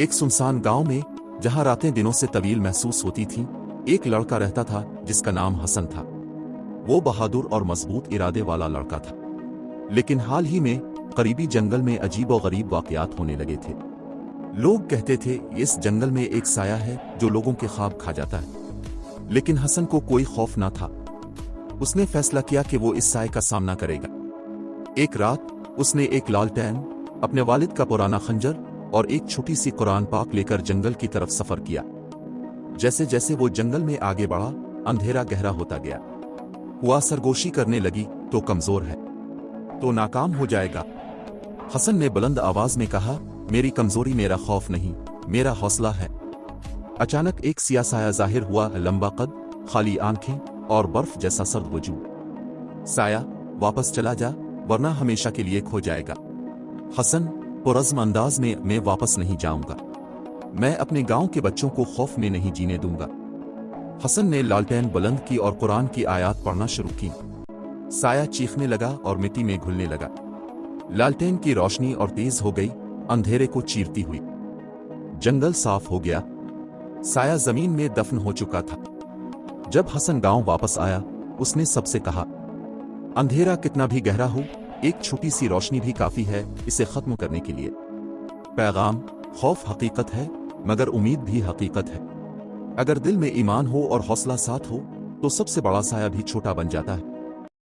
एक सुनसान गांव में, जहां रातें दिनों से तवील महसूस होती थीं, एक लड़का रहता था जिसका नाम हसन था। वो बहादुर और मजबूत इरादे वाला लड़का था। लेकिन हाल ही में करीबी जंगल में अजीब और गरीब वाकयात होने लगे थे। लोग कहते थे इस जंगल में एक साया है जो लोगों के ख्वाब खा जाता है। लेकिन हसन को कोई खौफ न था। उसने फैसला किया कि वो इस साये का सामना करेगा। एक रात उसने एक लालटेन, अपने वालिद का पुराना खंजर और एक छोटी सी कुरान पाक लेकर जंगल की तरफ सफर किया। जैसे जैसे वो जंगल में आगे बढ़ा, अंधेरा गहरा होता गया। हुआ सरगोशी करने लगी तो कमजोर है तो नाकाम हो जाएगा। हसन ने बुलंद आवाज में कहा, मेरी कमजोरी मेरा खौफ नहीं, मेरा हौसला है। अचानक एक सिया साया जाहिर हुआ, लंबा कद, खाली आंखें और बर्फ जैसा सर्द वजूद। साया, वापस चला जा वरना हमेशा के लिए खो जाएगा। हसन पुरज़्म अंदाज में, मैं वापस नहीं जाऊंगा। मैं अपने गांव के बच्चों को खौफ में नहीं जीने दूंगा। हसन ने लालटेन बुलंद की और कुरान की आयत पढ़ना शुरू की। साया चीखने लगा और मिट्टी में घुलने लगा। लालटेन की रोशनी और तेज हो गई, अंधेरे को चीरती हुई। जंगल साफ हो गया। साया जमीन में दफन हो चुका था। जब हसन गांव वापस आया, उसने सबसे कहा, अंधेरा कितना भी गहरा हो, एक छोटी सी रोशनी भी काफी है इसे खत्म करने के लिए। पैगाम, खौफ हकीकत है मगर उम्मीद भी हकीकत है। अगर दिल में ईमान हो और हौसला साथ हो तो सबसे बड़ा साया भी छोटा बन जाता है।